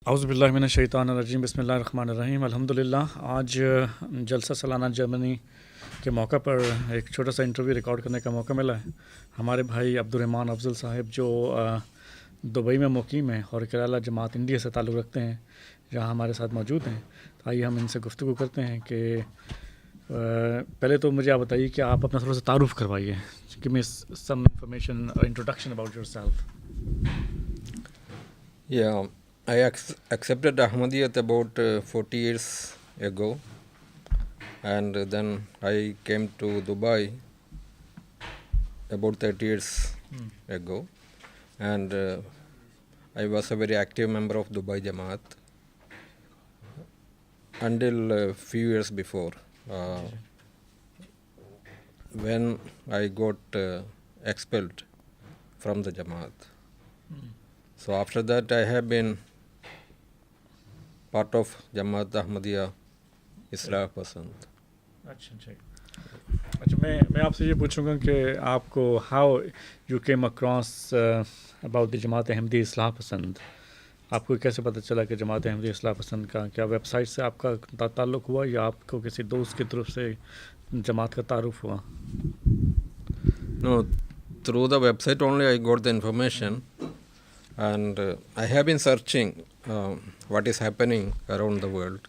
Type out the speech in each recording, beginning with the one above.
औज़ुबिल्लाहि मिनश्शैतानिर्रजीम बिस्मिल्लाहिर्रहमानिर्रहीम अल्हम्दुलिल्लाह। आज जलसा सालाना जर्मनी के मौका पर एक छोटा सा इंटरव्यू रिकॉर्ड करने का मौका मिला है। हमारे भाई अब्दुल रहमान अफजल साहब जो दुबई में मुकीम हैं और केरला जमात इंडिया से ताल्लुक़ रखते हैं, जहां हमारे साथ मौजूद हैं। तो आइए हम इनसे गुफ्तगू करते हैं कि पहले तो मुझे आप बताइए कि आप अपना थोड़ा सा तारुफ़ करवाइए। गिव मी सम इंफॉर्मेशन और introduction about yourself. I accepted Ahmadiyyat about 40 years ago, and then I came to Dubai about 30 years ago, and I was a very active member of Dubai Jamaat until a few years before, when I got expelled from the Jamaat. So after that I have been part of Jamaat Ahmadiyya Islah Pasand. अच्छा, मैं आपसे ये पूछूंगा कि आपको how you came across about the Jamaat Ahmadi Islah पसंद। आपको कैसे पता चला कि जमात अहमदी इस्लाह पसंद का क्या वेबसाइट से आपका ताल्लुक़ हुआ या आपको किसी दोस्त की तरफ से जमात का तारुफ हुआ? No, through the website only I got the information, and I have been searching what is happening around the world,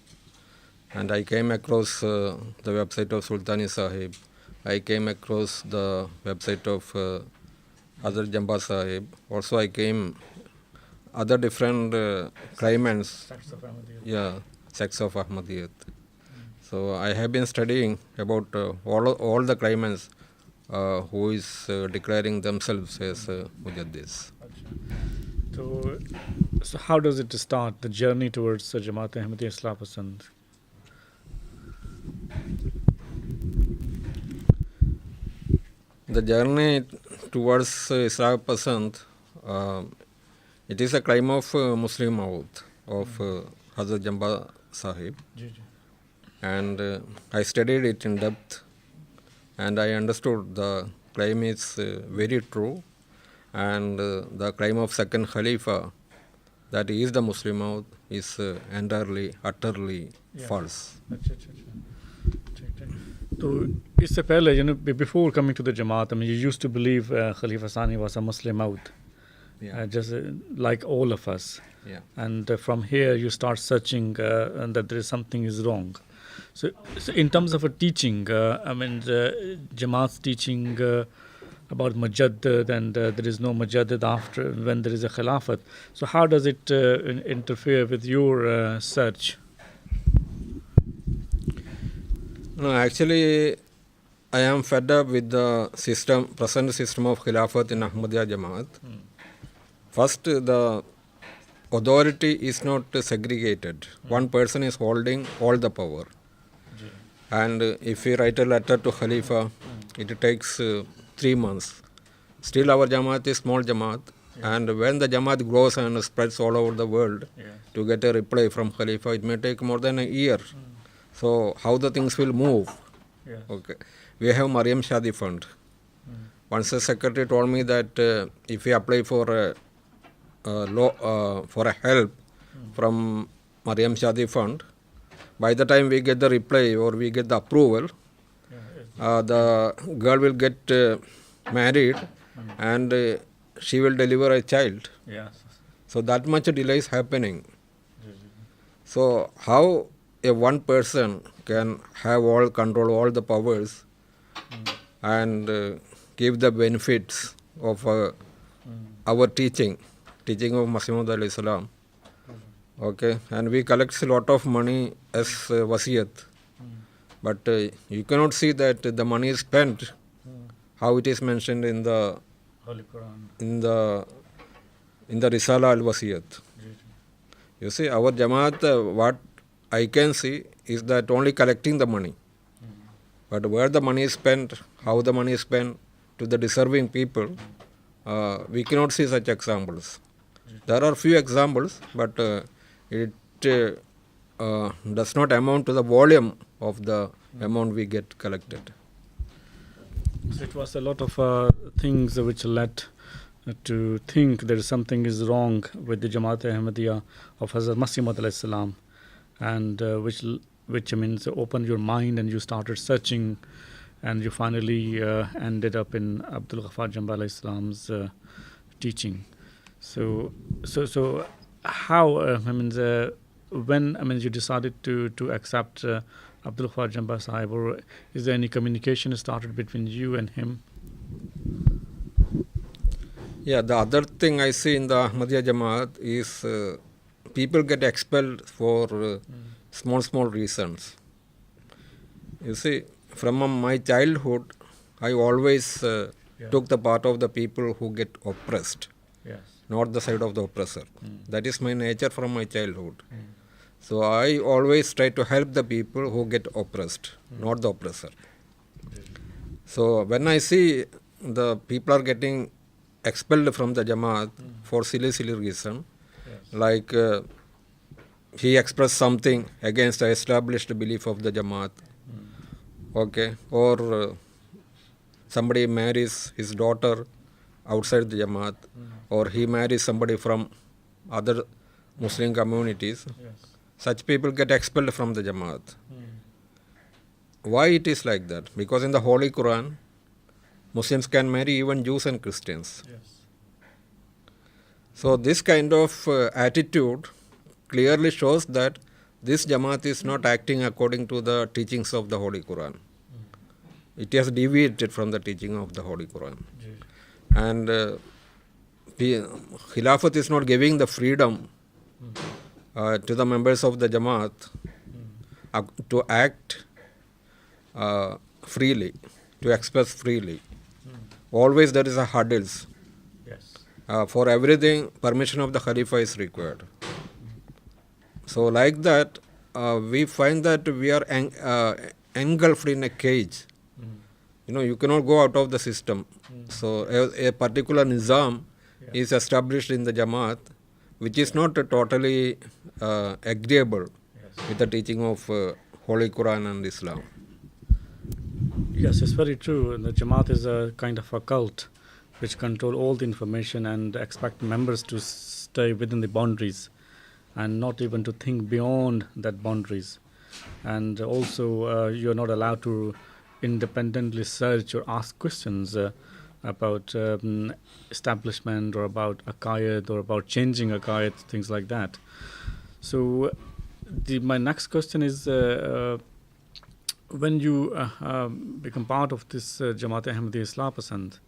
and I came across the website of Sultani Sahib. I came across the website of other Jamba Sahib. Also I came other different claimants, sects of Ahmadiyyat. So I have been studying about all the claimants who is declaring themselves as Mujaddis. So how does it start, the journey towards Jamaat Ahmadiyya Islah Pasand? The journey towards Islah Pasand, it is a claim of Muslim Maud of Hazrat Jamba Sahib, and I studied it in depth, and I understood the claim is very true, and the claim of second Khalifa, that he is the Muslim Maud, is entirely, utterly false. तो इससे पहले, before coming to the Jamaat, I mean, you used to believe Khalifa Sani was a Muslim out, just like all of us. And from here you start searching and that there is something is wrong. So in terms of a teaching, I mean, Jamaat's teaching about Mujaddid, and there is no Mujaddid after when there is a Khilafat. So how does it interfere with your search? No, actually, I am fed up with the present system of Khilafat in Ahmadiyya Jamaat. First, the authority is not segregated. One person is holding all the power. And if we write a letter to Khalifa, it takes 3 months. Still our Jamaat is small Jamaat. And when the Jamaat grows and spreads all over the world, to get a reply from Khalifa, it may take more than a year. So how the things will move? Okay. We have Mariam Shadi Fund. Once the secretary told me that if we apply for a help from Mariam Shadi Fund, by the time we get the reply or we get the approval, the girl will get married and she will deliver a child. So that much delay is happening. So how a one person can have all control, all the powers, and give the benefits of our teaching of Masih Maud alayhi salam. Okay, and we collect a lot of money as wasiyat, but you cannot see that the money is spent how it is mentioned in the Holy Quran, in the Risala al-Wasiyat. You see, our Jamaat, what I can see is that only collecting the money, but where the money is spent, how the money is spent to the deserving people, we cannot see such examples. There are few examples, but it does not amount to the volume of the amount we get collected. So it was a lot of things which led to think there is something is wrong with the Jamaat Ahmadiyya of Hazrat Masih Maud alayhi salam, and which means opened your mind and you started searching, and you finally ended up in Abdul Ghaffar Jamba alayhi salam's teaching. So how when you decided to accept Abdul Ghaffar Jamba Sahib, or is there any communication started between you and him? Yeah, the other thing I see in the Ahmadiyya Jamaat is people get expelled for small reasons. You see, from my childhood, I always took the part of the people who get oppressed, not the side of the oppressor. That is my nature from my childhood. So I always try to help the people who get oppressed, not the oppressor. So when I see the people are getting expelled from the Jamaat for silly reason, like he expressed something against the established belief of the Jamaat, okay, or somebody marries his daughter outside the Jamaat, or he marries somebody from other Muslim communities, such people get expelled from the Jamaat. Why it is like that? Because in the Holy Quran, Muslims can marry even Jews and Christians. So this kind of attitude clearly shows that this Jamaat is not acting according to the teachings of the Holy Quran. It has deviated from the teaching of the Holy Quran. And Khilafat is not giving the freedom to the members of the Jamaat to act freely, to express freely. Always there is a hurdles. For everything, permission of the Khalifa is required. So like that, we find that we are engulfed in a cage. You cannot go out of the system. So a particular nizam is established in the Jamaat, which is not totally agreeable with the teaching of Holy Quran and Islam. Yes, it's very true. The Jamaat is a kind of a cult which control all the information and expect members to stay within the boundaries and not even to think beyond that boundaries. And also you're not allowed to independently search or ask questions about establishment or about aqaid or about changing aqaid, things like that. So my next question is, when you become part of this Jamaat Ahmadiyya Islah Pasand,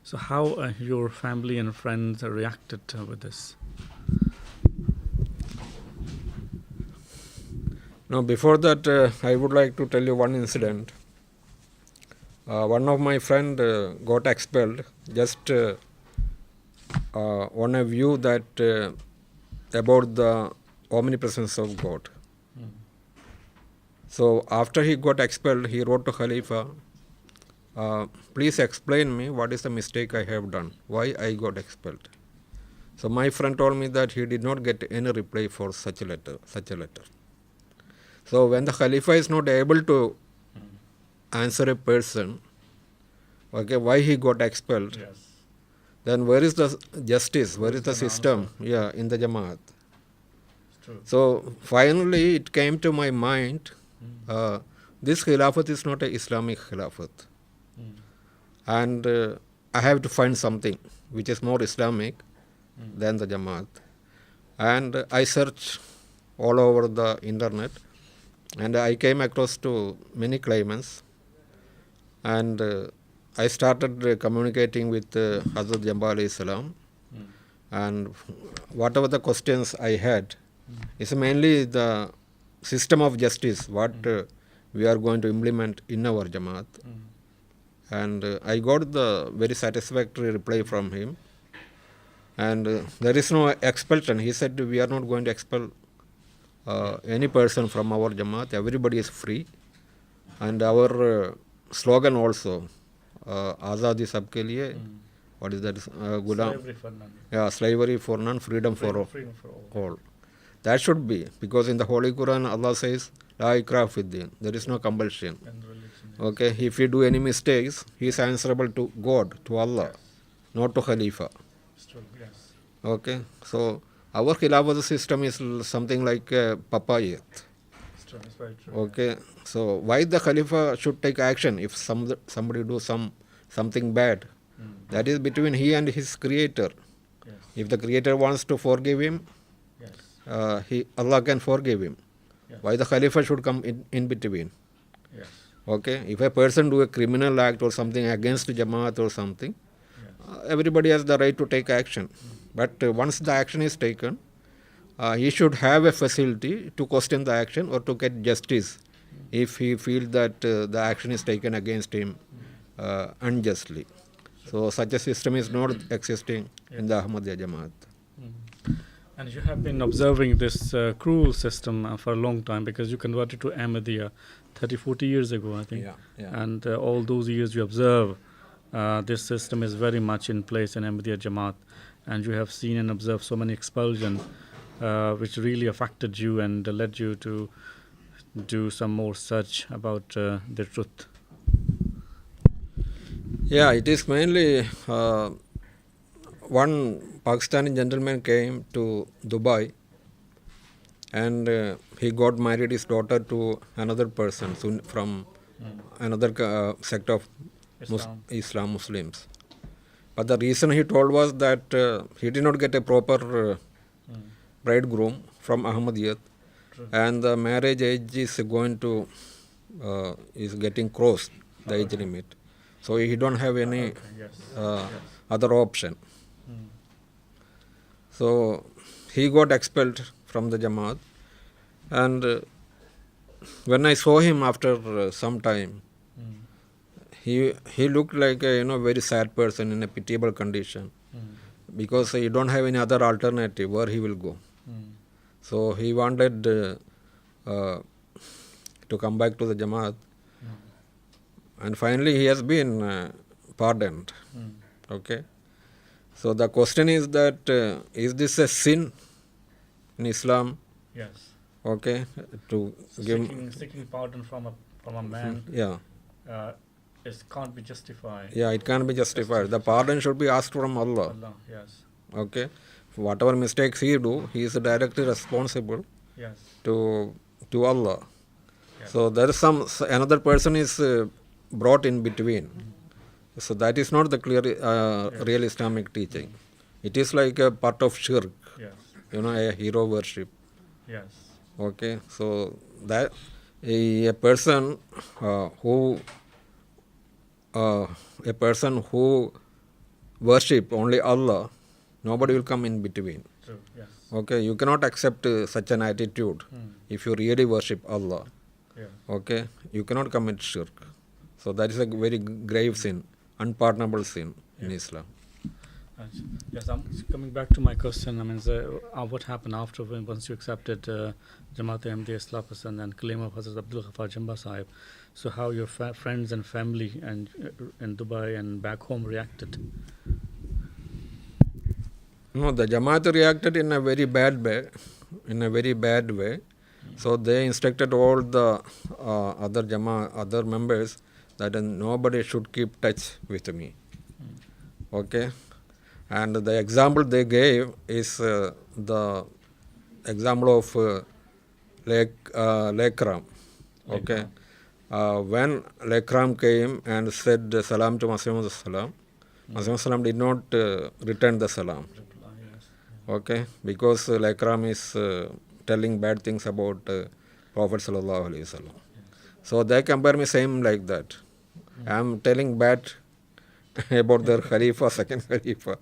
so how your family and friends reacted with this? Now, before that, I would like to tell you one incident. One of my friend got expelled just on a view that about the omnipresence of God. So after he got expelled, he wrote to Khalifa, please explain me what is the mistake I have done, why I got expelled. So my friend told me that he did not get any reply for such a letter. So when the Khalifa is not able to answer a person, okay, why he got expelled, then where is the justice, where is the system in the Jamaat? So finally it came to my mind, this Khilafat is not an Islamic Khilafat. And I have to find something which is more Islamic than the Jamaat. And I searched all over the internet, and I came across to many claimants, and I started communicating with Hazrat Jamba alayhi salam, and whatever the questions I had is mainly the system of justice, what we are going to implement in our Jamaat. And I got the very satisfactory reply from him, and there is no expulsion. He said we are not going to expel any person from our Jamaat, everybody is free. And our slogan also, Azadi Sabke Liye, what is that? Gulam? Slavery for none. Yeah, slavery for none, freedom for all. That should be, because in the Holy Quran Allah says, La ikrah fid din, there is no compulsion. Okay, if you do any mistakes, he is answerable to God, to Allah, not to Khalifa. It's true, yes. Okay, so our Khilafat system is something like papayat. It's true, it's very true. Okay, so why the Khalifa should take action if somebody do something bad? That is between he and his creator. Yes. If the creator wants to forgive him, Yes. Allah can forgive him. Yes. Why the Khalifa should come in between? Yes. Okay, if a person do a criminal act or something against Jamaat or something, Yes. everybody has the right to take action. But once the action is taken, he should have a facility to question the action or to get justice if he feels that the action is taken against him unjustly. So such a system is not existing in the Ahmadiyya Jamaat. And you have been observing this cruel system for a long time, because you converted to Ahmadiyya 30-40 years ago, I think. Yeah. And all those years you observe this system is very much in place in Ahmadiyya Jamaat. And you have seen and observed so many expulsions which really affected you and led you to do some more search about the truth. Yeah, it is mainly one Pakistani gentleman came to Dubai and he got married his daughter to another person from another sect of Islam Muslims. But the reason he told was that he did not get a proper bridegroom from Ahmadiyyat, and the marriage age is going to is getting crossed, the age limit. So he don't have any other option. So he got expelled from the Jamaat, and when I saw him after some time, he looked like a very sad person in a pitiable condition, because he don't have any other alternative where he will go. So he wanted to come back to the Jamaat, and finally he has been pardoned. Okay. So the question is that is this a sin in Islam? Yes. Okay, to give seeking pardon from a man. Yeah. It can't be justified. Yeah, it can't be justified. The pardon should be asked from Allah. Yes. Okay, whatever mistakes he do, he is directly responsible. Yes. To Allah. Yes. So there is another person is brought in between. So that is not the clear real Islamic teaching. It is like a part of shirk. Yes. A hero worship. Yes. Okay, so that a person who worship only Allah, nobody will come in between. True. Yes. Okay, you cannot accept such an attitude if you really worship Allah. Yeah. Okay, you cannot commit shirk. So that is a very grave sin, unpardonable sin in Islam. Yes, I'm coming back to my question. I mean, what happened after once you accepted Jamaat Ahmadiyya Islam Pasand and claim of Hazrat Abdul Ghaffar Jamba Sahib? So how your friends and family and in Dubai and back home reacted? No, the Jamaat reacted in a very bad way. So they instructed all the other members that nobody should keep touch with me. Okay. And the example they gave is the example of Lekram. Okay. When Lekram came and said salam to Masih Salam, Masih Salam did not return the salam. Okay. Because Lekram is telling bad things about Prophet Sallallahu Alaihi Wasallam. So they compare me same like that. I am telling bad about their Khalifa, second Khalifa.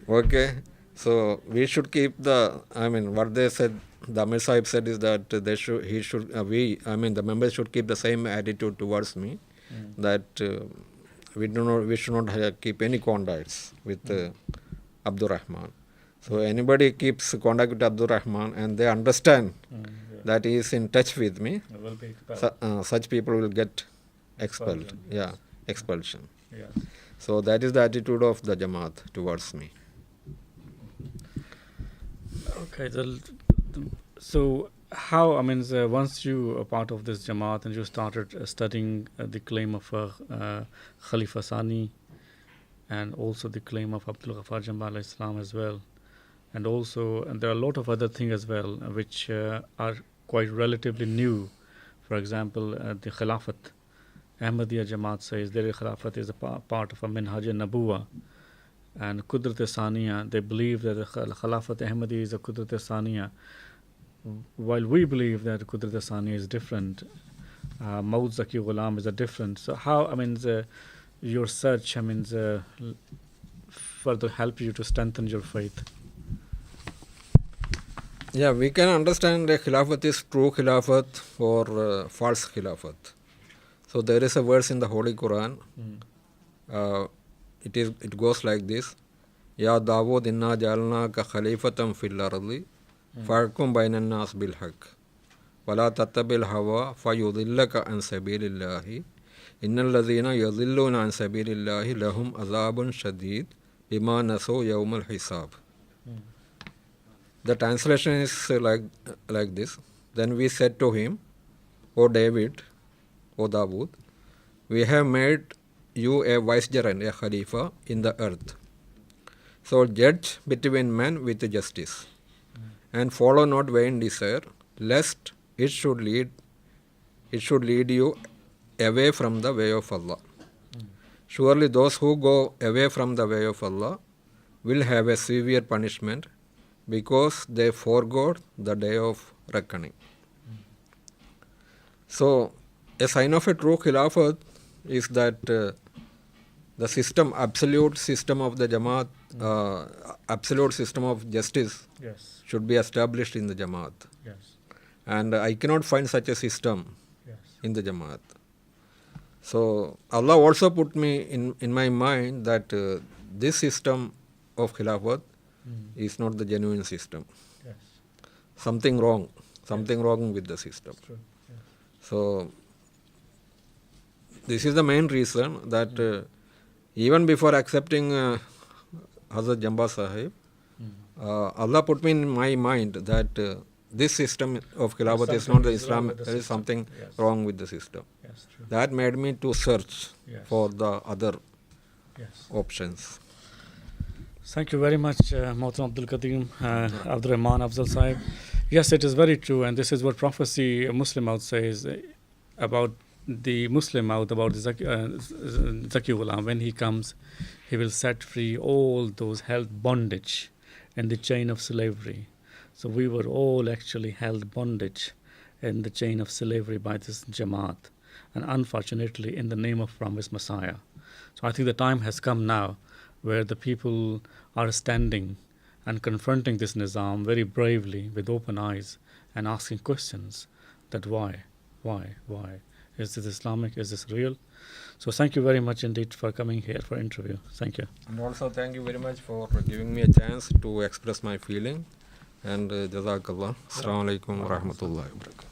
Okay. So we should keep what they said, the Amir Sahib said is that the members should keep the same attitude towards me, that we should not keep any contacts with Abdul Rahman. So anybody keeps contact with Abdul Rahman and they understand that he is in touch with me, such people will get expelled. Yeah, expulsion. Yes. So that is the attitude of the Jamaat towards me. Okay. So how, once you are part of this Jamaat and you started studying the claim of Khalifa Sani, and also the claim of Abdul Ghaffar Jambal Islam as well. And also, and there are a lot of other things as well, which are quite relatively new. For example, the Khilafat. Ahmadiyya Jamaat says their Khilafat is a part of a Minhaj Nabuwa. And Qudrat Saniya, they believe that the Khilafat Ahmadiyya is a Qudrat Saniya. While we believe that Qudrat Saniya is different, Maud Zaki Ghulam is a different. So how, your search, further help you to strengthen your faith? Yeah, we can understand the Khilafat is true Khilafat or false Khilafat. So there is a verse in the Holy Quran. It goes like this: Ya Dawud inna jalna ka khalifatam fil ardi farkum bainan nas bil haqq wala tattabil hawa fayudillaka an sabilillahi innal ladhina yudilluna an sabilillahi lahum azabun shadid bima nasu yawmal hisab. The translation is like this. Then we said to him, O David, O Dawood, we have made you a vicegerent, a Khalifa in the earth. So judge between men with justice, and follow not vain desire, lest it should lead you away from the way of Allah. Surely those who go away from the way of Allah will have a severe punishment, because they forgot the day of reckoning. So, a sign of a true Khilafat is that the system, absolute system of the Jamaat, absolute system of justice should be established in the Jamaat. Yes. And I cannot find such a system in the Jamaat. So, Allah also put me in my mind that this system of Khilafat is not the genuine system. Yes. Something wrong with the system. True. Yes. So, this is the main reason that even before accepting Hazrat Jamba Sahib, Allah put me in my mind that this system of Khilafat is not the Islam, there is something wrong with the system. Yes, true. That made me to search for the other options. Thank you very much, Mohtaram Abdul Qadim, Abdul Rahman Afzal Sahib. Yes, it is very true, and this is what prophecy Muslim Maud says about the Muslim Maud, about the Zaki Ghulam. When he comes, he will set free all those held bondage in the chain of slavery. So we were all actually held bondage in the chain of slavery by this Jamaat, and unfortunately in the name of promised Messiah. So I think the time has come now where the people are standing and confronting this Nizam very bravely with open eyes and asking questions that why? Is this Islamic? Is this real? So thank you very much indeed for coming here for interview. Thank you. And also thank you very much for giving me a chance to express my feeling. And Jazakallah. Assalamu alaikum wa rahmatullahi wa barakatuh.